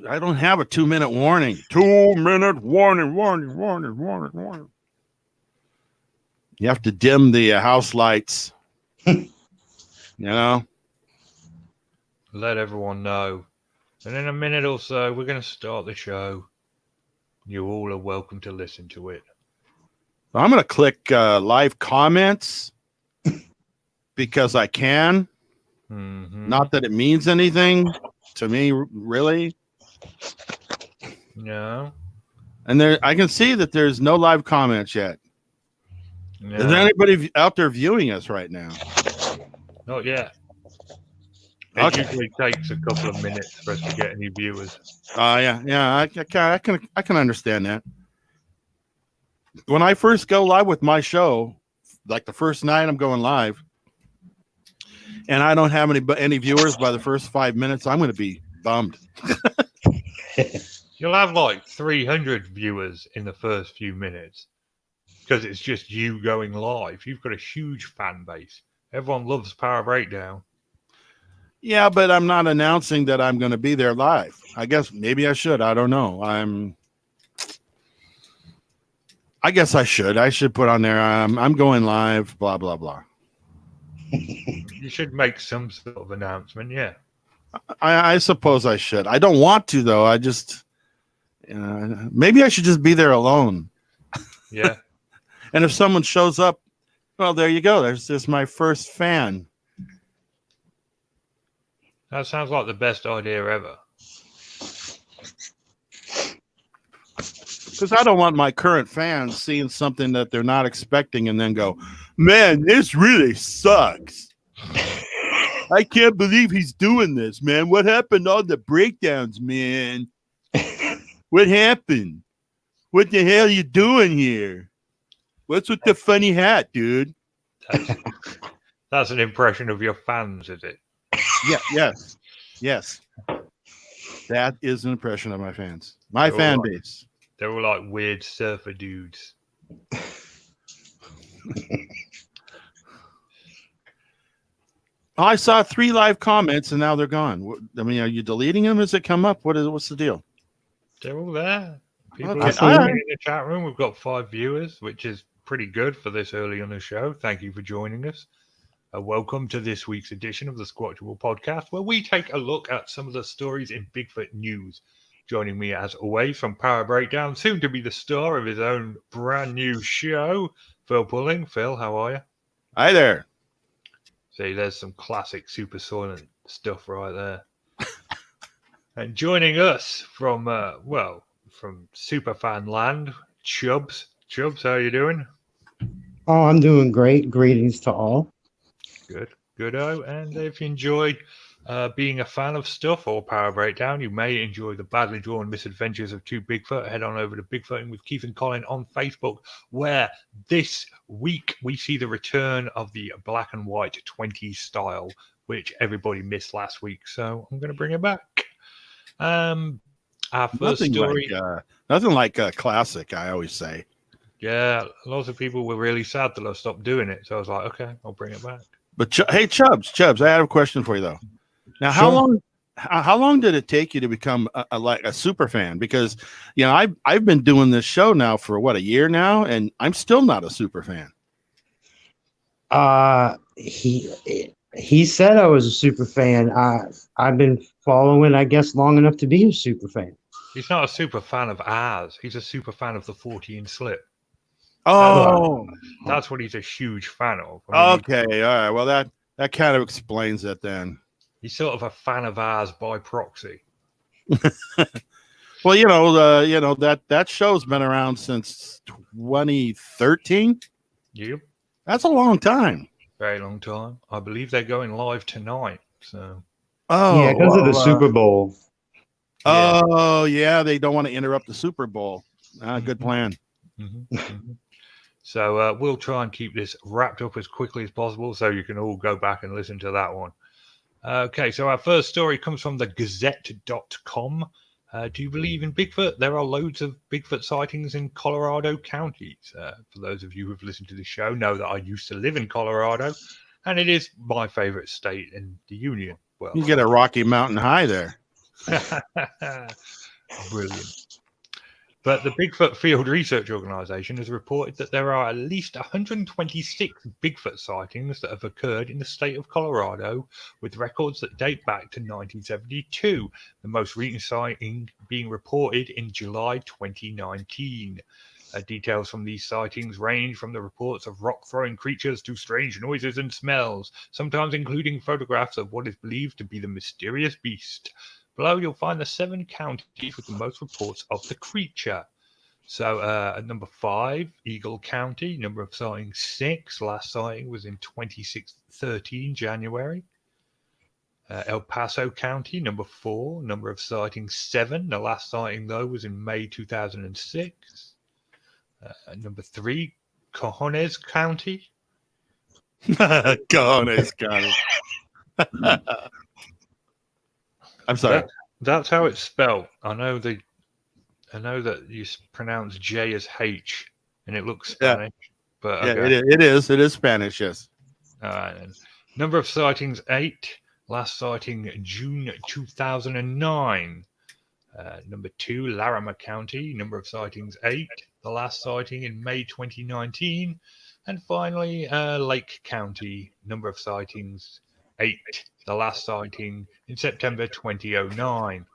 I don't have a 2-minute warning. 2-minute warning. You have to dim the house lights. You know? Let everyone know. And in a minute or so, we're going to start the show. You all are welcome to listen to it. I'm going to click live comments because I can. Mm-hmm. Not that it means anything to me, really. No. And there, I can see that there's no live comments yet. No. Is there anybody out there viewing us right now? Not yet. It usually takes a couple of minutes for us to get any viewers. Yeah. I can understand that. When I first go live with my show, like the first night I'm going live, and I don't have any viewers by the first 5 minutes, I'm going to be bummed. You'll have like 300 viewers in the first few minutes because it's just you going live. You've got a huge fan base. Everyone loves Power Breakdown. Yeah, but I'm not announcing that I'm going to be there live. I guess maybe I should. I don't know. I guess I should. I should put on there. I'm going live. Blah blah blah. You should make some sort of announcement. Yeah. I suppose I should. I don't want to though. I just maybe I should just be there alone. Yeah. And if someone shows up, well, there you go. There's my first fan. That sounds like the best idea ever. Because I don't want my current fans seeing something that they're not expecting and then go, man, this really sucks. I can't believe he's doing this, man. What happened to all the breakdowns, man? What happened? What the hell are you doing here? What's with the funny hat, dude? That's an impression of your fans, is it? Yeah, yes. That is an impression of my fans. My fan base. They're all like weird surfer dudes. I saw 3 live comments and now they're gone. I mean, are you deleting them as they come up? What's the deal? They're all there. People Okay. are in the chat room. We've got 5 viewers, which is pretty good for this early on the show. Thank you for joining us. Welcome to this week's edition of the Squatchable podcast, where we take a look at some of the stories in Bigfoot news. Joining me, as always, from Power Breakdown, soon to be the star of his own brand new show, Phil Pulling. Phil, how are you? Hi there. See, there's some classic Super Soylent stuff right there. And joining us from Superfan Land, Chubbs. Chubbs, how you doing? Oh, I'm doing great. Greetings to all. Good-o. And if you enjoyed being a fan of stuff or Power Breakdown, you may enjoy the badly drawn misadventures of 2 Bigfoot. Head on over to Bigfooting with Keith and Colin on Facebook, where this week we see the return of the black and white 20s style, which everybody missed last week. So I'm going to bring it back. Our first story. Nothing like a classic, I always say. Yeah, lots of people were really sad that I stopped doing it. So I was like, okay, I'll bring it back. But hey, Chubbs, I have a question for you though. Now, Sure. how long did it take you to become a super fan? Because I've been doing this show now for a year now, and I'm still not a super fan. He said I was a super fan. I've been following, I guess, long enough to be a super fan. He's not a super fan of ours. He's a super fan of the 14 slip. Oh, that's what he's a huge fan of. I mean, okay, all right. Well, that kind of explains it then. He's sort of a fan of ours by proxy. Well, that show's been around since 2013. Yep, that's a long time. Very long time. I believe they're going live tonight. So. Oh, yeah, because of the Super Bowl. Oh, yeah, they don't want to interrupt the Super Bowl. Good plan. Mm-hmm. Mm-hmm. So we'll try and keep this wrapped up as quickly as possible so you can all go back and listen to that one. Okay, so our first story comes from the Gazette.com. Do you believe in Bigfoot? There are loads of Bigfoot sightings in Colorado counties. For those of you who have listened to the show know that I used to live in Colorado, and it is my favorite state in the Union. Well, you get a Rocky Mountain High there. Brilliant. But the Bigfoot Field Research Organization has reported that there are at least 126 Bigfoot sightings that have occurred in the state of Colorado, with records that date back to 1972, the most recent sighting being reported in July 2019. Details from these sightings range from the reports of rock-throwing creatures to strange noises and smells, sometimes including photographs of what is believed to be the mysterious beast. Below, you'll find the 7 counties with the most reports of the creature. So, at number 5, Eagle County, number of sightings 6. Last sighting was in 2013, January. El Paso County, number 4, number of sightings 7. The last sighting, though, was in May 2006. Number 3, Cojones County. Cojones County. I'm sorry. That's how it's spelled. I know that you pronounce J as H, and it looks Spanish. Yeah. But okay. It is Spanish. Yes. All right. Then. Number of sightings 8. Last sighting June 2009. Number 2, Larimer County. Number of sightings 8. The last sighting in May 2019. And finally, Lake County. Number of sightings 8. The last sighting in September 2009.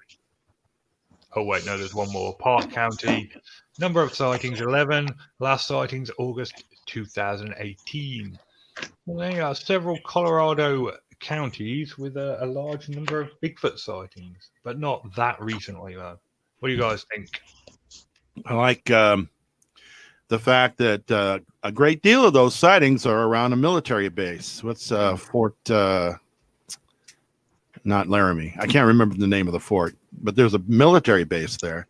Oh, wait, no, there's one more. Park County. Number of sightings 11. Last sightings August 2018. Well, there are several Colorado counties with a large number of Bigfoot sightings, but not that recently, though. What do you guys think? I like the fact that a great deal of those sightings are around a military base. What's Fort... not Laramie. I can't remember the name of the fort, but there's a military base there.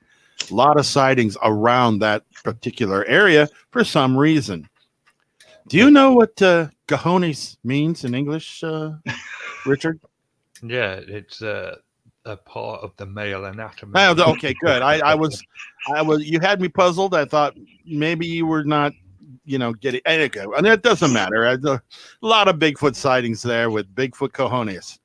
A lot of sightings around that particular area for some reason. Do you know what cojones means in English, Richard? Yeah, it's a part of the male anatomy. Oh, okay, good. I was. You had me puzzled. I thought maybe you were not, getting. Okay, and it doesn't matter. A lot of Bigfoot sightings there with Bigfoot cojones.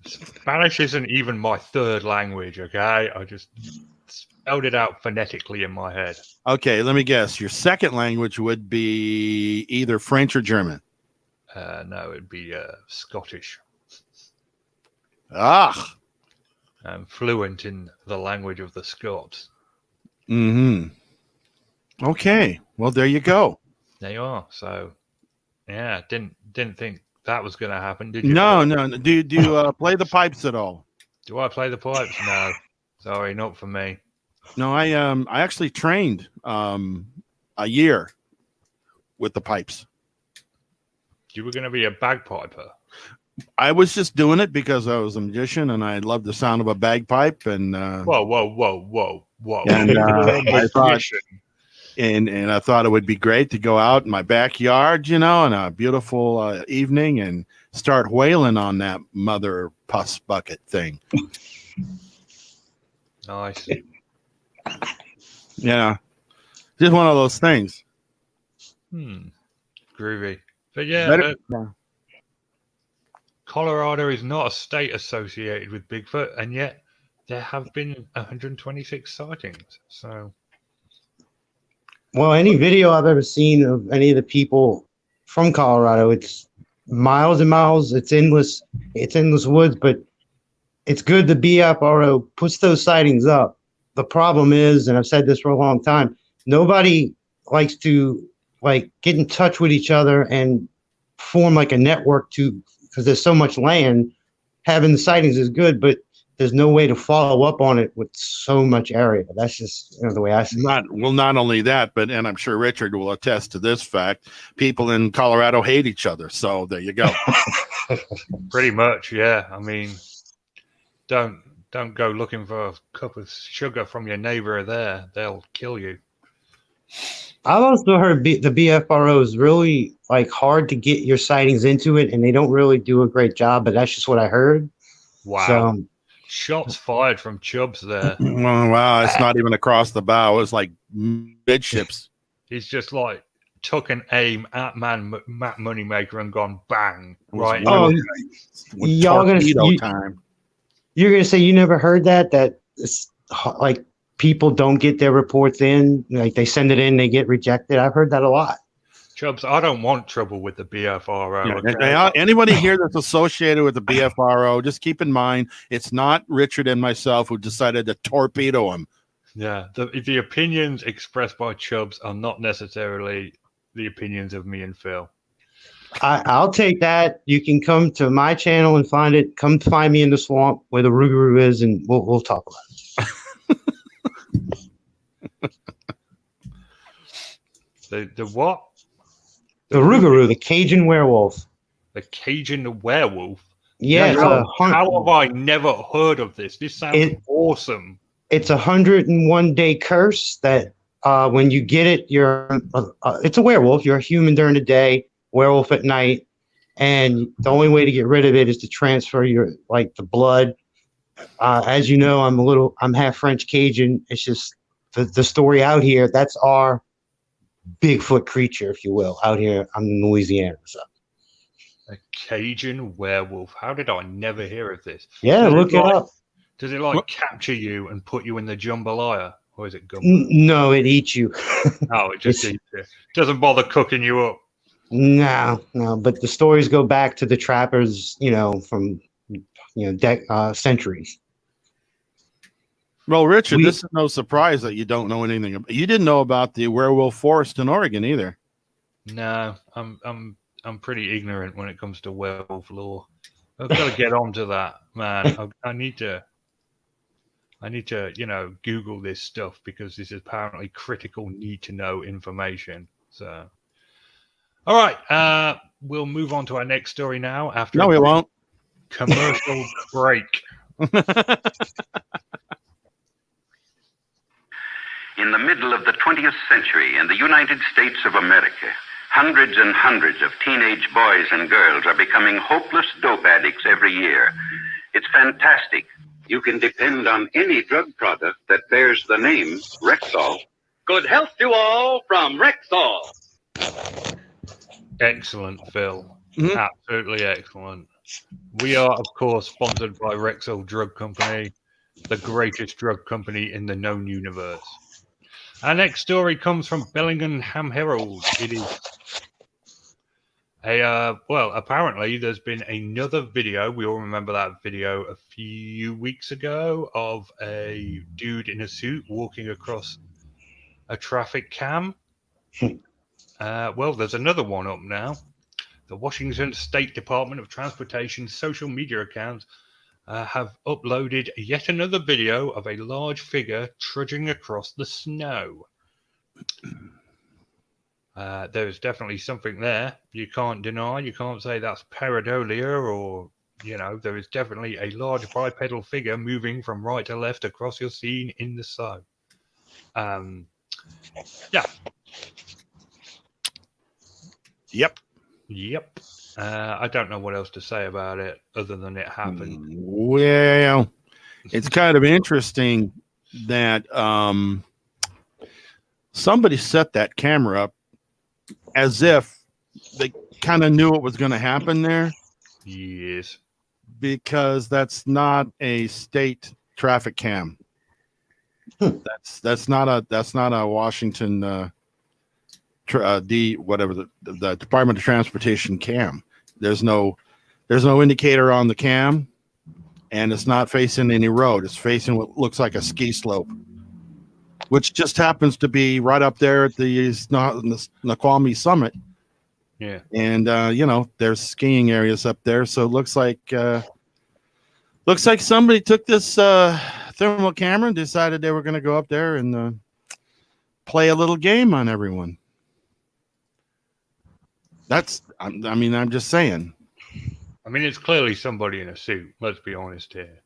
Spanish isn't even my third language, okay? I just spelled it out phonetically in my head. Okay, let me guess. Your second language would be either French or German. No, it'd be Scottish. Ah. I'm fluent in the language of the Scots. Mm-hmm. Okay, well, there you go. There you are. So, yeah, didn't think that was going to happen, did you? No. Do you play the pipes at all? Do I play the pipes? No. Sorry, not for me. No, I actually trained a year with the pipes. You were going to be a bagpiper. I was just doing it because I was a magician and I loved the sound of a bagpipe. And whoa! And I thought. And I thought it would be great to go out in my backyard, on a beautiful evening and start whaling on that mother puss bucket thing. Nice. Yeah. Just one of those things. Groovy. But yeah, Colorado is not a state associated with Bigfoot, and yet there have been 126 sightings. So... Well, any video I've ever seen of any of the people from Colorado, it's miles and miles. It's endless woods, but it's good the BFRO puts those sightings up. The problem is, and I've said this for a long time, nobody likes to get in touch with each other and form like a network because there's so much land. Having the sightings is good, but there's no way to follow up on it with so much area. That's just the way I see it. Not only that, but, and I'm sure Richard will attest to this fact, people in Colorado hate each other. So there you go. Pretty much, yeah. I mean, don't go looking for a cup of sugar from your neighbor there. They'll kill you. I've also heard the BFRO is really hard to get your sightings into it, and they don't really do a great job, but that's just what I heard. Wow. So, shots fired from Chubbs there. Wow, it's not even across the bow. It's like midships. He's just took an aim at Matt Moneymaker and gone bang right. Oh, y'all torpedo time. You're gonna say you never heard that it's like people don't get their reports in, like they send it in, they get rejected. I've heard that a lot. Chubbs, I don't want trouble with the BFRO. Yeah, Okay? anybody here that's associated with the BFRO, just keep in mind it's not Richard and myself who decided to torpedo him. Yeah, the opinions expressed by Chubbs are not necessarily the opinions of me and Phil. I'll take that. You can come to my channel and find it. Come find me in the swamp where the Rougarou is, and we'll talk about it. The what? The Rougarou, the Cajun werewolf. The Cajun werewolf? Yeah. How have I never heard of this? This sounds awesome. It's 101 day curse that when you get it, it's a werewolf. You're a human during the day, werewolf at night, and the only way to get rid of it is to transfer the blood. As you know, I'm half French Cajun. It's just the story out here. That's our Bigfoot creature, if you will, out here. I'm in Louisiana. So. A Cajun werewolf. How did I never hear of this? Yeah, look it up. Does it capture you and put you in the jambalaya? Or is it gumbo? No, it eats you. Oh, it just eats you. Doesn't bother cooking you up. No. But the stories go back to the trappers, from centuries. Well, Richard, this is no surprise that you don't know anything about. You didn't know about the werewolf forest in Oregon either. No, I'm pretty ignorant when it comes to werewolf lore. I've got to get onto that, man. I need to, Google this stuff because this is apparently critical need to know information. So, all right, we'll move on to our next story now. After we won't. Commercial break. In the middle of the 20th century in the United States of America, hundreds and hundreds of teenage boys and girls are becoming hopeless dope addicts every year. It's fantastic. You can depend on any drug product that bears the name Rexall. Good health to all from Rexall. Excellent, Phil. Mm-hmm. Absolutely excellent. We are, of course, sponsored by Rexall Drug Company, the greatest drug company in the known universe. Our next story comes from Bellingham Herald. It is apparently there's been another video. We all remember that video a few weeks ago of a dude in a suit walking across a traffic cam. There's another one up now. The Washington State Department of Transportation social media accounts have uploaded yet another video of a large figure trudging across the snow. There's definitely something there. You can't deny. You can't say that's pareidolia or, there is definitely a large bipedal figure moving from right to left across your scene in the snow. Yeah. Yep. I don't know what else to say about it other than it happened. Well, it's kind of interesting that somebody set that camera up as if they kind of knew what was going to happen there. Yes. Because that's not a state traffic cam. That's not a Washington the Department of Transportation cam. There's no indicator on the cam, and it's not facing any road. It's facing what looks like a ski slope, which just happens to be right up there at the Snoqualmie Summit. Yeah, and there's skiing areas up there, so it looks like somebody took this thermal camera and decided they were going to go up there and play a little game on everyone. I'm just saying. I mean, it's clearly somebody in a suit. Let's be honest here.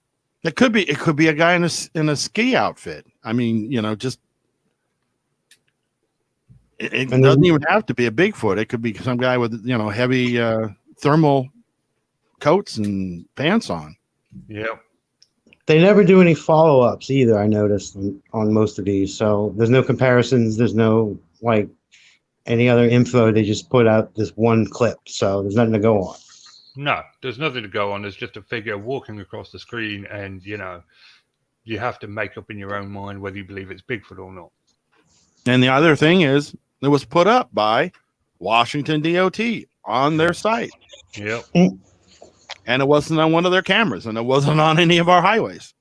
It could be a guy in a ski outfit. I mean, just it doesn't even have to be a Bigfoot. It could be some guy with heavy thermal coats and pants on. Yeah. They never do any follow-ups either, I noticed on most of these. So there's no comparisons. There's no any other info. They just put out this one clip, so there's nothing to go on. No, there's nothing to go on. There's just a figure walking across the screen, and you have to make up in your own mind whether you believe it's Bigfoot or not. And the other thing is, it was put up by Washington DOT on their site. Yep. And it wasn't on one of their cameras, and it wasn't on any of our highways.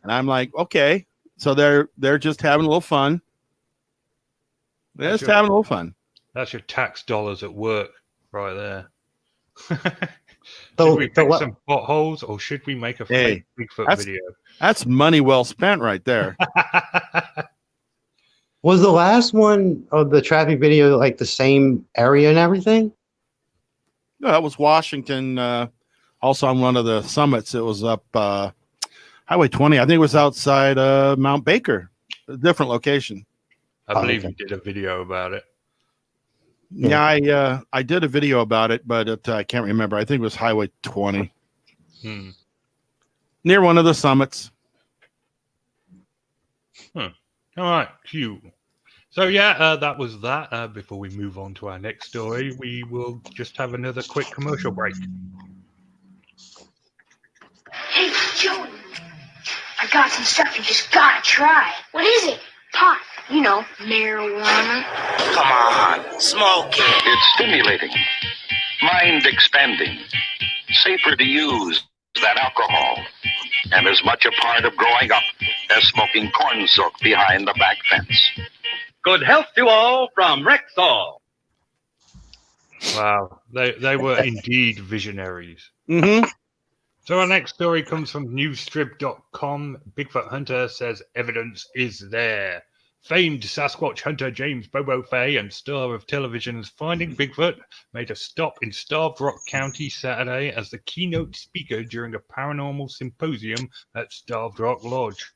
And I'm like, okay, so they're just having a little fun. They're just having a little fun. That's your tax dollars at work right there. Should we pick some potholes, or should we make a fake Bigfoot video? That's money well spent right there. Was the last one of the traffic video like the same area and everything? No, that was Washington. Also on one of the summits. It was up Highway 20. I think it was outside Mount Baker, a different location. I believe you did a video about it. Yeah, I did a video about it, but I can't remember. I think it was Highway 20. Near one of the summits. All right, cute. So, yeah, that was that. Before we move on to our next story, we will just have another quick commercial break. Hey, Joey, I got some stuff you just gotta try. What is it? Pot. You know, marijuana. Come on, smoke it. It's stimulating, mind expanding, safer to use than alcohol, and as much a part of growing up as smoking corn silk behind the back fence. Good health to all from Rexall. Wow, they were indeed visionaries. Mm-hmm. So our next story comes from newsstrip.com. Bigfoot hunter says evidence is there. Famed Sasquatch hunter James Bobo Fay and star of television's Finding Bigfoot made a stop in Starved Rock County Saturday as the keynote speaker during a paranormal symposium at Starved Rock Lodge.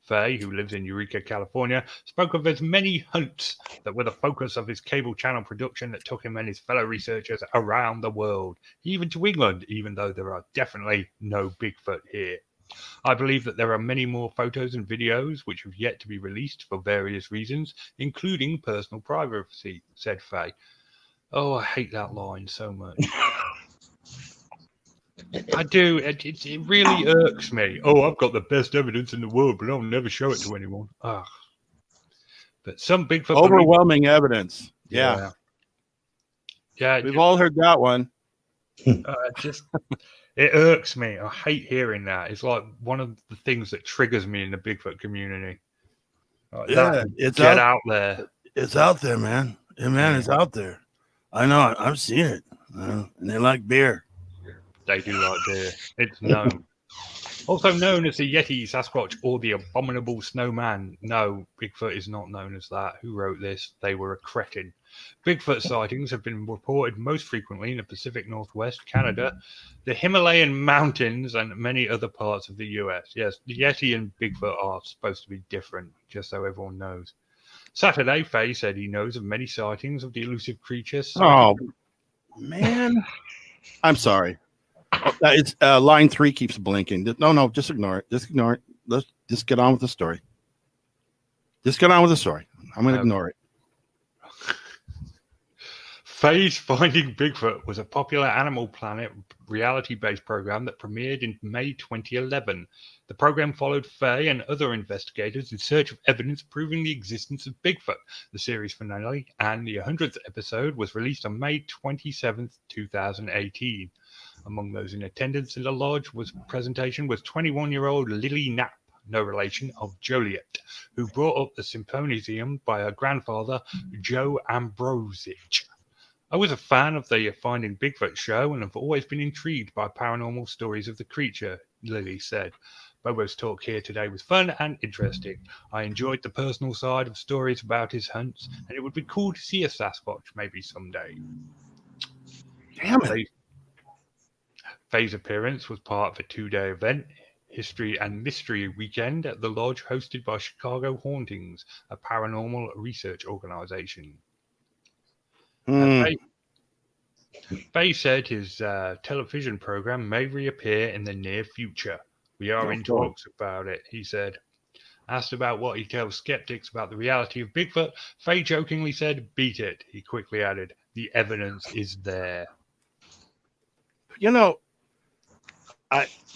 Fay, who lives in Eureka, California, spoke of as many hunts that were the focus of his cable channel production that took him and his fellow researchers around the world, even to England, even though there are definitely no Bigfoot here. I believe that there are many more photos and videos which have yet to be released for various reasons, including personal privacy, said Fay. Oh, I hate that line so much. I do. It really irks me. Oh, I've got the best evidence in the world, but I'll never show it to anyone. Ugh. But some Bigfoot... Overwhelming evidence. Yeah. We've all heard that one. It irks me. I hate hearing that. It's like one of the things that triggers me in the Bigfoot community. It's out there. It's out there, man. Yeah, man, it's out there. I know. I've seen it. And they like beer. They do like beer. It's known. Also known as the Yeti, Sasquatch, or the Abominable Snowman. No, Bigfoot is not known as that. Who wrote this? They were a cretin. Bigfoot sightings have been reported most frequently in the Pacific Northwest, Canada, the Himalayan mountains, and many other parts of the US. Yes, the Yeti and Bigfoot are supposed to be different, just so everyone knows. Saturday, Fay said he knows of many sightings of the elusive creature. Oh, man. I'm sorry. It's line 3 keeps blinking. No, just ignore it. Just ignore it. Let's just get on with the story. Just get on with the story. I'm going to ignore it. Fay's Finding Bigfoot was a popular Animal Planet reality-based program that premiered in May 2011. The program followed Fay and other investigators in search of evidence proving the existence of Bigfoot. The series finale and the 100th episode was released on May 27, 2018. Among those in attendance in the lodge presentation was 21-year-old Lily Knapp, no relation of Joliet, who brought up the symposium by her grandfather, Joe Ambrosich. I was a fan of the Finding Bigfoot show and have always been intrigued by paranormal stories of the creature, Lily said. Bobo's talk here today was fun and interesting. I enjoyed the personal side of stories about his hunts, and it would be cool to see a Sasquatch maybe someday. Damn it. Fay's appearance was part of a 2-day event, History and Mystery Weekend at the lodge hosted by Chicago Hauntings, a paranormal research organization. Fay said his television program may reappear in the near future. We are in talks about it, he said. Asked about what he tells skeptics about the reality of Bigfoot, Faye jokingly said, "Beat it." He quickly added, "The evidence is there." You know,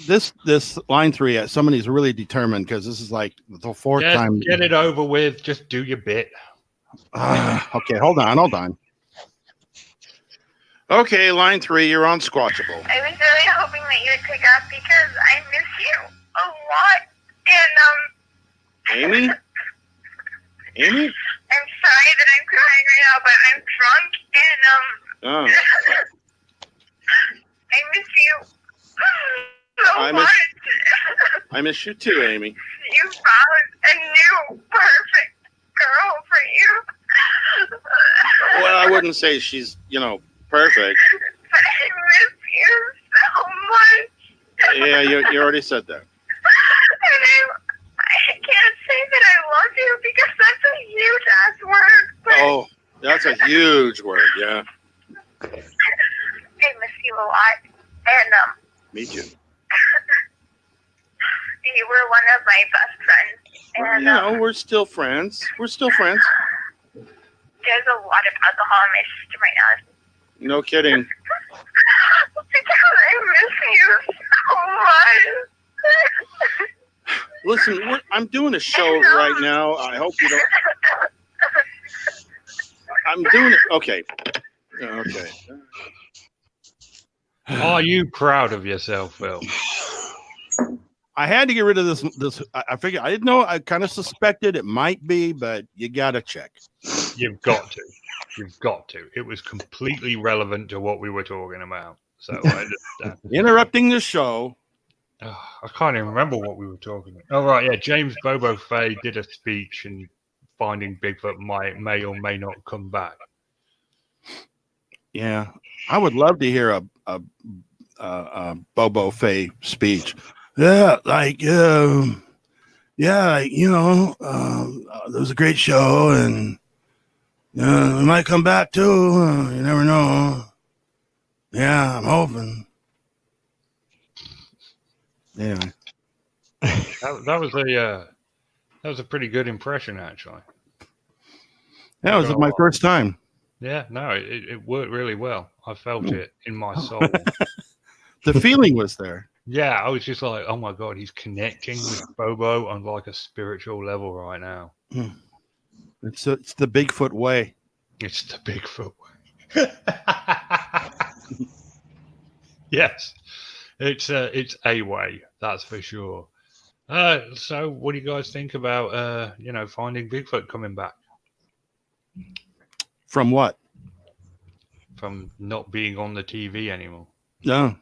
this line 3, somebody's really determined because this is like the fourth time. Get it over with. Just do your bit. Okay, hold on. Okay, line 3, you're on Squatchable. I was really hoping that you would pick up because I miss you a lot. And, Amy? Amy? I'm sorry that I'm crying right now, but I'm drunk and, I miss you so much. I miss you too, Amy. You found a new perfect girl for you. Well, I wouldn't say she's, perfect. But I miss you so much. Yeah, you already said that. And I can't say that I love you because that's a huge ass word. But Oh, that's a huge word, yeah. I miss you a lot. And, Me too. you were one of my best friends. And, We're still friends. there's a lot of alcohol in my system right now. No kidding. Because I miss you so much. Listen, I'm doing a show right now. I hope you don't. I'm doing it. Okay. Are you proud of yourself, Phil? I had to get rid of this. I figured, I didn't know. I kind of suspected it might be, but you got to check. You've got to. It was completely relevant to what we were talking about. So I understand. Interrupting the show. I can't even remember what we were talking about. Oh, right. Yeah. James Bobo Faye did a speech and finding Bigfoot may or may not come back. Yeah. I would love to hear a Bobo Faye speech. Yeah. It was a great show and we might come back too. You never know. Yeah, I'm hoping. Anyway. That was a pretty good impression, actually. That was my first time. Yeah, no, it worked really well. I felt it in my soul. The feeling was there. Yeah, I was just like, oh my God, he's connecting with Bobo on like a spiritual level right now. It's the Bigfoot way. It's the Bigfoot way. Yes, it's a way, that's for sure. So what do you guys think about finding Bigfoot coming back? From what? From not being on the TV anymore. No.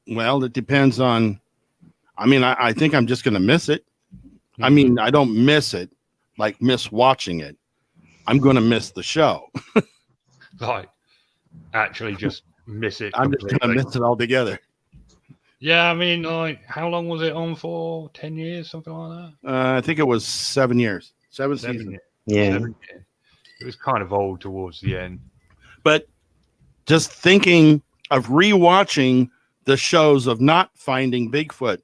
Well, it depends on. I think I'm just going to miss it. Mm-hmm. I don't miss it, like miss watching it. I'm going to miss the show. Like, actually just miss it. I'm just going to miss it altogether. Yeah, like, how long was it on for? 10 years, something like that? I think it was 7 years. 7 seasons. Yeah. 7 years. It was kind of old towards the end. But just thinking of rewatching the shows of not finding Bigfoot,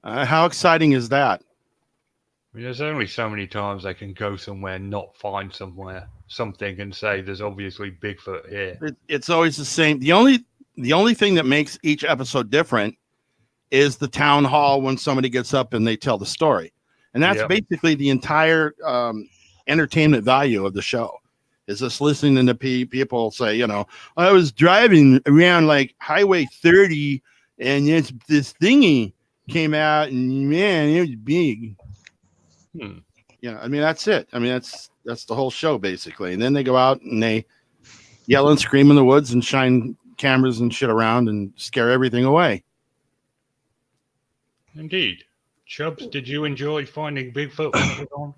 how exciting is that? There's only so many times they can go somewhere, not find something, and say there's obviously Bigfoot here. It's always the same. The only thing that makes each episode different is the town hall when somebody gets up and they tell the story, and that's basically the entire entertainment value of the show. Is just listening to people say, I was driving around like Highway 30, and this thingy came out, and man, it was big. That's it. That's the whole show basically. And then they go out and they yell and scream in the woods and shine cameras and shit around and scare everything away. Indeed. Chubbs, did you enjoy finding Bigfoot when it was on?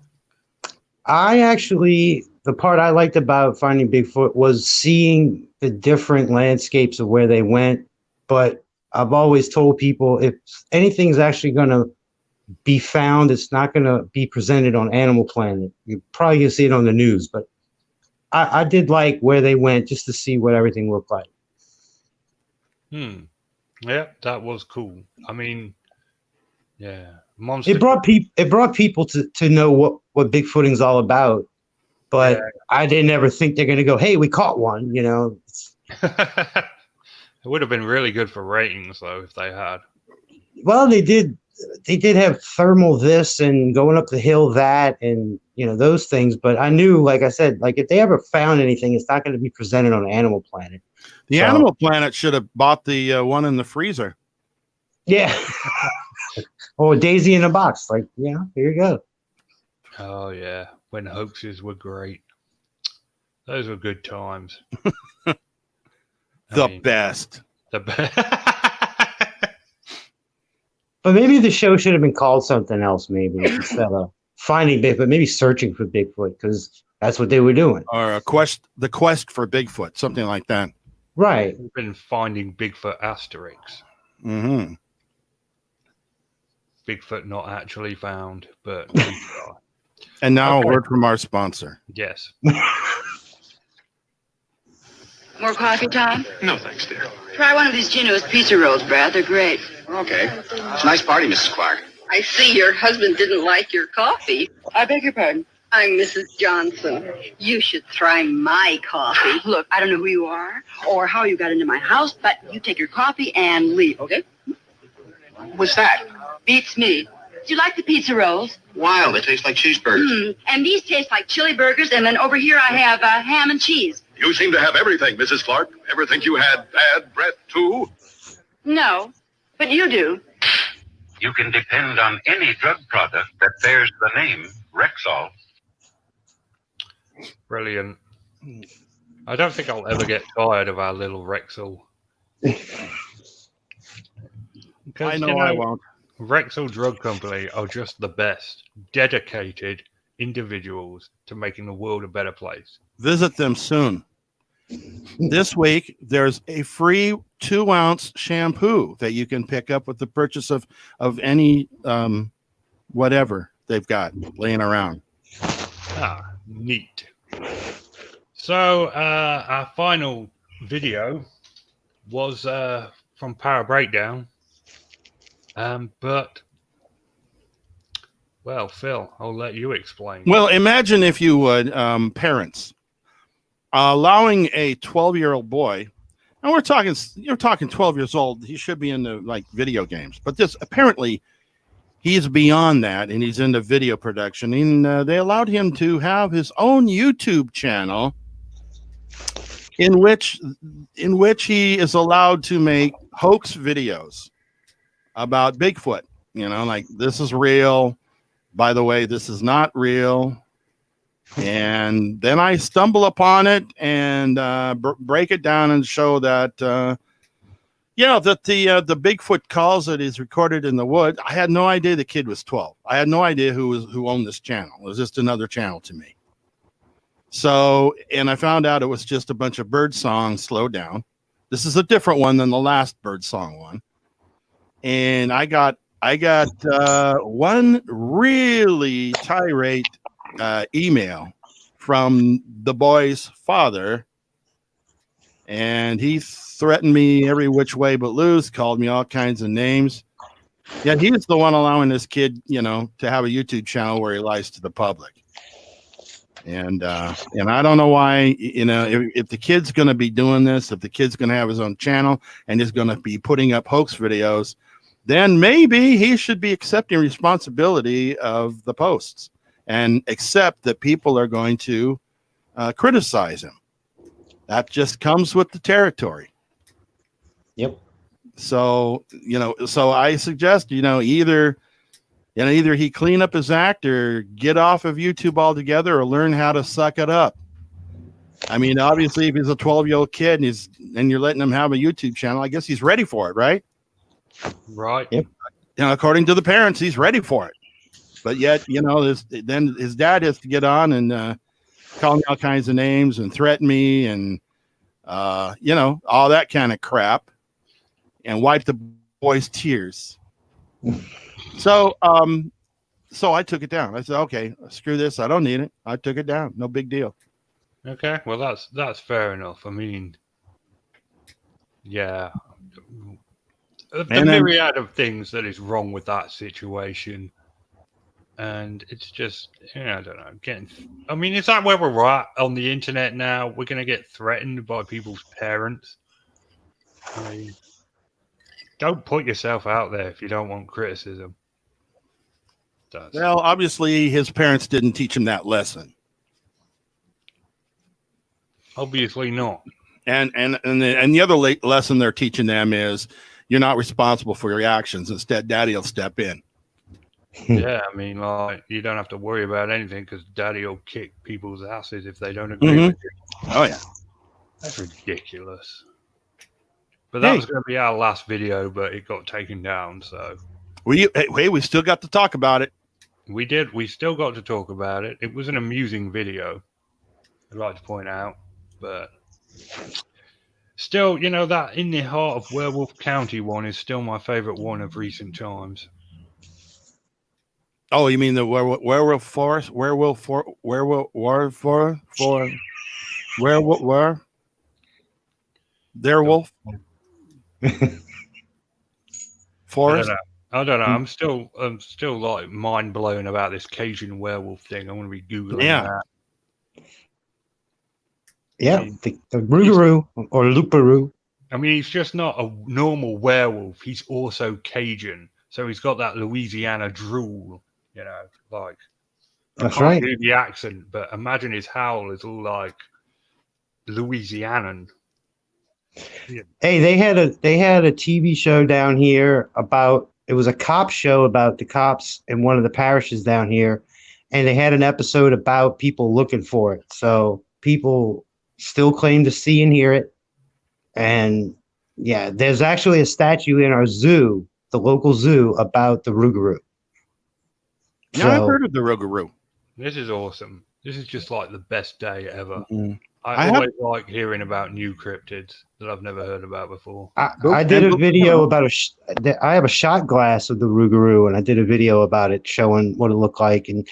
The part I liked about finding Bigfoot was seeing the different landscapes of where they went. But I've always told people, if anything's actually going to be found, it's not going to be presented on Animal Planet. You're probably going to see it on the news. But I did like where they went just to see what everything looked like. Yeah, that was cool. Yeah, monster. It brought people to know what Bigfooting's all about. But I didn't ever think they're going to go, hey, we caught one, you know. It would have been really good for ratings, though, if they had. Well, they did have thermal this and going up the hill that and, you know, those things. But I knew, like I said, like if they ever found anything, it's not going to be presented on Animal Planet. The Animal Planet should have bought the one in the freezer. Yeah. Or Daisy in a box. Like, yeah, here you go. Oh, yeah. When hoaxes were great. Those were good times. The best. The best. But maybe the show should have been called something else, maybe, instead of finding Bigfoot, maybe searching for Bigfoot, because that's what they were doing. Or the quest for Bigfoot, something like that. Right. We've been finding Bigfoot asterisks. Mm-hmm. Bigfoot not actually found, but and now a word from our sponsor. Yes. More coffee, Tom? No, thanks, dear. Try one of these Geno's pizza rolls, Brad. They're great. Okay. It's a nice party, Mrs. Clark. I see your husband didn't like your coffee. I beg your pardon. I'm Mrs. Johnson. You should try my coffee. Look, I don't know who you are or how you got into my house, but you take your coffee and leave, okay? What's that? Beats me. Do you like the pizza rolls? Wild. They taste like cheeseburgers. And these taste like chili burgers, and then over here I have ham and cheese. You seem to have everything, Mrs. Clark. Ever think you had bad breath, too? No, but you do. You can depend on any drug product that bears the name Rexall. Brilliant. I don't think I'll ever get tired of our little Rexall. I know I won't. Rexall Drug Company are just the best, dedicated individuals to making the world a better place. Visit them soon. This week, there's a free 2-ounce shampoo that you can pick up with the purchase of any whatever they've got laying around. Ah, neat. So our final video was from Power Breakdown. But, well, Phil, I'll let you explain. Well, imagine if you would, parents, allowing a 12-year-old boy, and you're talking 12 years old, he should be into like video games, but this apparently he's beyond that and he's into video production, and they allowed him to have his own YouTube channel in which he is allowed to make hoax videos about Bigfoot, you know, like this is real. By the way, this is not real. And then I stumble upon it and break it down and show that, that the Bigfoot calls that is recorded in the woods. I had no idea the kid was 12. I had no idea who owned this channel. It was just another channel to me. So, and I found out it was just a bunch of bird songs slowed down. This is a different one than the last bird song one. And I got one really tirade email from the boy's father, and he threatened me every which way but loose, called me all kinds of names. Yet he's the one allowing this kid, to have a YouTube channel where he lies to the public. And I don't know why, if the kid's going to be doing this, if the kid's going to have his own channel and is going to be putting up hoax videos, then maybe he should be accepting responsibility of the posts and accept that people are going to criticize him. That just comes with the territory. Yep. So, so I suggest, either he clean up his act or get off of YouTube altogether or learn how to suck it up. I mean, obviously, if he's a 12-year-old kid and you're letting him have a YouTube channel, I guess he's ready for it, right? Right. Yep. According to the parents, he's ready for it. But yet, then his dad has to get on and call me all kinds of names and threaten me and, all that kind of crap and wipe the boy's tears. So I took it down. I said, okay, screw this. I don't need it. I took it down. No big deal. Okay. Well, that's fair enough. I mean, yeah. The myriad of things that is wrong with that situation. And it's just, I don't know. I mean, is that where we're at on the internet now? We're going to get threatened by people's parents. I mean, don't put yourself out there if you don't want criticism. Well, obviously, his parents didn't teach him that lesson. Obviously not. And the other lesson they're teaching them is you're not responsible for your actions. Instead, Daddy will step in. Yeah, I mean, like, you don't have to worry about anything because Daddy will kick people's asses if they don't agree with you. Oh, yeah. That's ridiculous. But that was going to be our last video, but it got taken down, so. We still got to talk about it. We did. We still got to talk about it. It was an amusing video, I'd like to point out. But still, that In the Heart of Werewolf County one is still my favorite one of recent times. Oh, you mean the werewolf forest? Werewolf? Their wolf? Forest? I don't know. I'm still like mind blown about this Cajun werewolf thing. I'm going to be Googling that. Yeah, the Rougarou or Louparou. I mean, he's just not a normal werewolf. He's also Cajun. So he's got that Louisiana drool, like. That's I right. can't do the accent, but imagine his howl is all like Louisianan. Yeah. Hey, they had a TV show down here about, it was a cop show about the cops in one of the parishes down here, and they had an episode about people looking for it. So people still claim to see and hear it. And yeah, there's actually a statue in our zoo, the local zoo, about the Rougarou. Yeah, I've heard of the Rougarou. This is awesome. This is just like the best day ever. Mm-hmm. I always like hearing about new cryptids that I've never heard about before. I did a video about I have a shot glass of the Rougarou, and I did a video about it showing what it looked like. And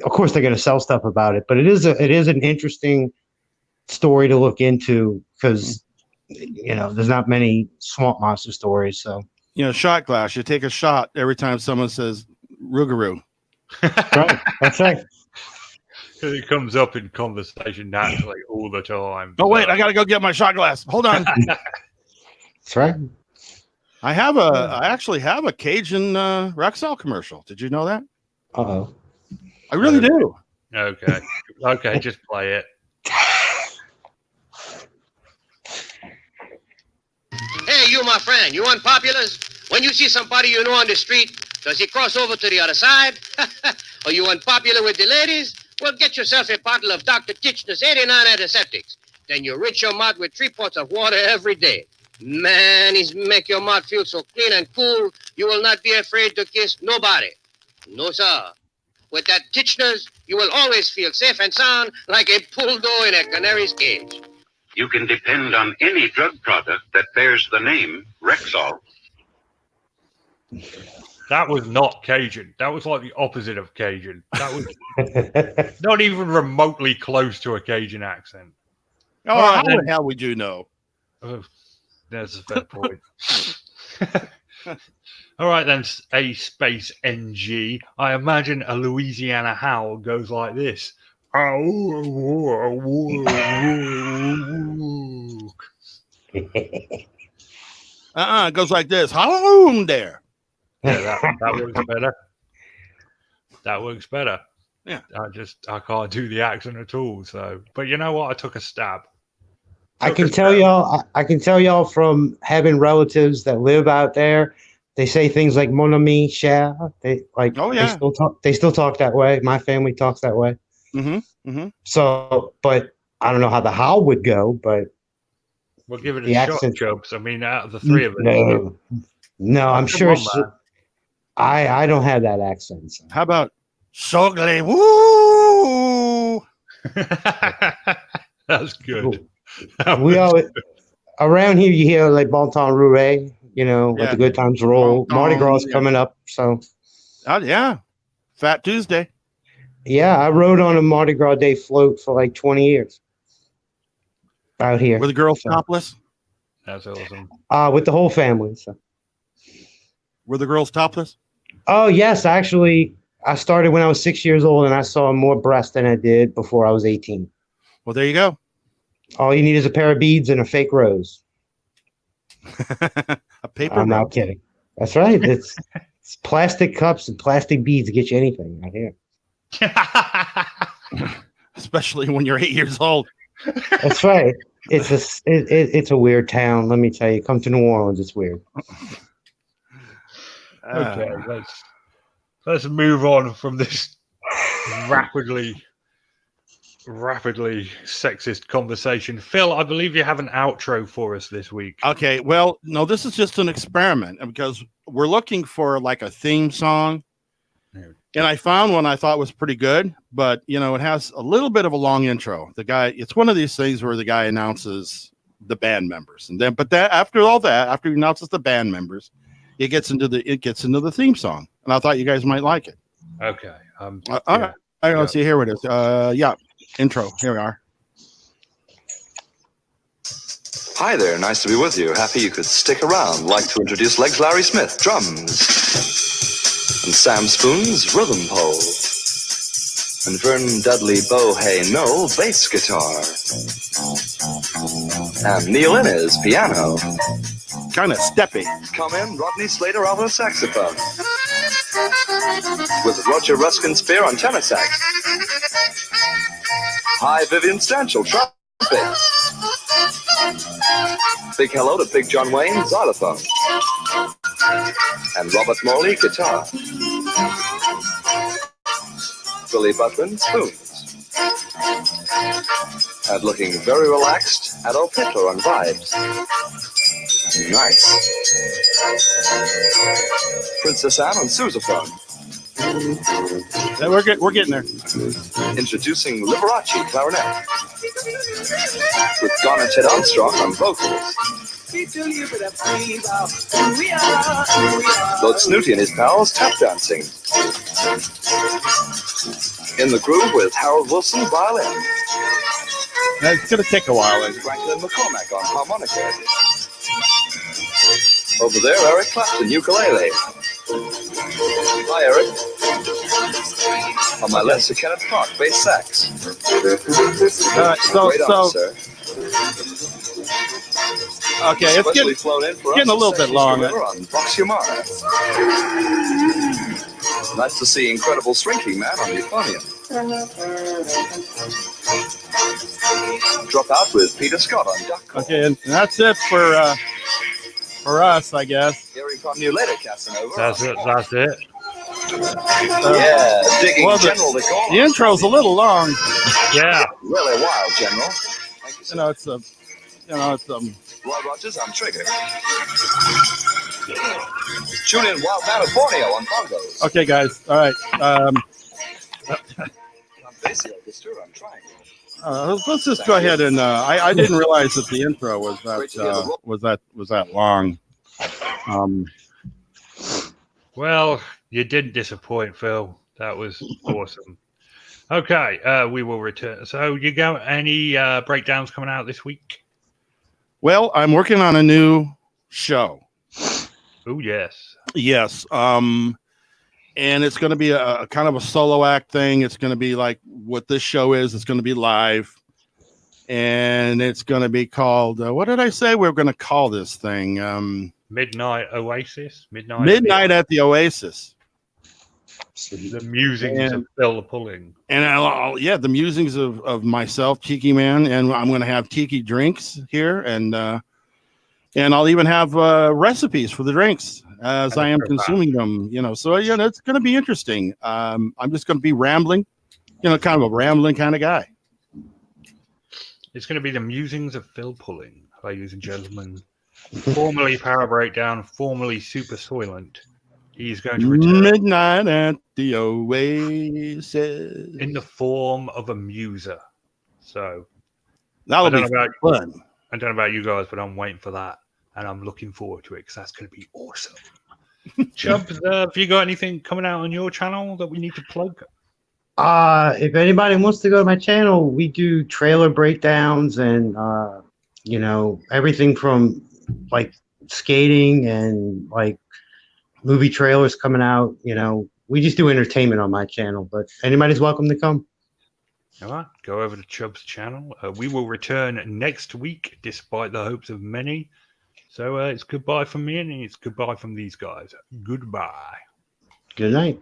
of course, they're going to sell stuff about it, but it is an interesting story to look into because there's not many swamp monster stories. So shot glass. You take a shot every time someone says Rougarou. Right. That's right. It comes up in conversation naturally all the time. Oh, wait, I got to go get my shot glass. Hold on. That's right. I actually have a Cajun Rexall commercial. Did you know that? Uh-oh. I really do. Okay. Okay, just play it. Hey, you, my friend, you unpopular? When you see somebody you know on the street, does he cross over to the other side? Are you unpopular with the ladies? Well, get yourself a bottle of Dr. Kitchener's 89 antiseptics. Then you rinse your mouth with 3 quarts of water every day. Man, he's make your mouth feel so clean and cool, you will not be afraid to kiss nobody. No, sir. With that Kitchener's, you will always feel safe and sound like a bulldozer in a canary's cage. You can depend on any drug product that bears the name Rexall. That was not Cajun. That was like the opposite of Cajun. That was not even remotely close to a Cajun accent. Oh, how the hell would you know? Oh, there's a fair point. All right, then, A space NG. I imagine a Louisiana howl goes like this. It goes like this. Hello there. Yeah, that works better. That works better. Yeah. I can't do the accent at all. So, but you know what? I took a stab. I can tell y'all from having relatives that live out there. They say things like "mon ami, cher." They like. Oh yeah. They still talk that way. My family talks that way. Mm-hmm. Mm-hmm. So, but I don't know how the howl would go. But we'll give it a shot, Chubbs. I mean, out of the three of us, no, I'm sure. I don't have that accent. So. How about Sogle? Woo! That's good. We always around here. You hear like Bon Temps Roulette. Let the good times roll. Mardi Gras is coming up, so. Oh yeah, Fat Tuesday. Yeah, I rode on a Mardi Gras Day float for like 20 years. Out here. Were the girls topless? That's awesome. With the whole family. So. Were the girls topless? Oh, yes. Actually, I started when I was 6 years old, and I saw more breast than I did before I was 18. Well, there you go. All you need is a pair of beads and a fake rose. A paper I'm rose. not kidding. That's right. It's plastic cups and plastic beads to get you anything right here. Especially when you're 8 years old. That's right. It's a weird town. Let me tell you. Come to New Orleans, it's weird. Okay, let's move on from this rapidly sexist conversation. Phil, I believe you have an outro for us this week. Okay, well, no, this is just an experiment because we're looking for like a theme song. And I found one I thought was pretty good, but you know, it has a little bit of a long intro. It's one of these things where the guy announces the band members, and then, after he announces the band members, it gets into the theme song. And I thought you guys might like it. Okay. All right. Let's see. Here it is. Intro. Here we are. Hi there. Nice to be with you. Happy you could stick around. Like to introduce Legs Larry Smith, drums. And Sam Spoon's rhythm pole. And Vern Dudley Bohay Noel, bass guitar. And Neil Innes, piano. Kind of steppy. Come in, Rodney Slater on the saxophone. With Roger Ruskin Spear on tenor sax. Hi, Vivian Stanchel, trumpet. Big hello to Big John Wayne, xylophone. And Robert Morley, guitar. Billy Butlin, spoons. And looking very relaxed, Adolf Hitler on vibes. Nice. Princess Anne on sousaphone. We're getting there. Introducing Liberace clarinet. With Donna Ted Armstrong on vocals. Lord Snooty and his pals tap dancing. In the groove with Harold Wilson violin. It's going to take a while. Franklin McCormack on harmonica. Over there, Eric Clapton, ukulele. Hi, Eric. On my left, Sir Kenneth Clark, bass sax. Okay, it's getting a little bit long. On Vox Humana. Nice to see Incredible Shrinking Man on euphonium. Drop out with Peter Scott on duck call. Okay, and that's it for us, I guess. Hearing from you later, Casanova. That's it. Digging General the call. The intro's a little long. Yeah. Really wild, General. Thank you, sir. It's Roy Rogers on trigger. Tune in Wild Man of Borneo on bongos. Okay, guys. All right. Let's just go ahead and I didn't realize that the intro was that long. Well, you didn't disappoint, Phil. That was awesome. Okay, we will return. So, you got any breakdowns coming out this week? Well, I'm working on a new show. Oh, yes. Yes. And it's going to be a kind of a solo act thing. It's going to be like what this show is. It's going to be live. And it's going to be called, what did I say we're going to call this thing? Midnight Oasis? Midnight at the Oasis. The musings of Phil Pulling. And the musings of myself, Tiki Man. And I'm going to have tiki drinks here. And I'll even have recipes for the drinks as I am consuming them, So, it's going to be interesting. I'm just going to be rambling, kind of a rambling kind of guy. It's going to be the musings of Phil Pulling, ladies and gentlemen. Formerly Power Breakdown, formerly Super Soylent. He's going to return. Midnight at the Oasis. In the form of a muser. So, that'll be fun. I don't know about you guys, but I'm waiting for that. And I'm looking forward to it because that's going to be awesome. Chubbs, have you got anything coming out on your channel that we need to plug? If anybody wants to go to my channel, we do trailer breakdowns and, everything from like skating and like movie trailers coming out. You know, we just do entertainment on my channel, but anybody's welcome to come. All right, go over to Chubb's channel. We will return next week, despite the hopes of many. So it's goodbye from me, and it's goodbye from these guys. Goodbye. Good night.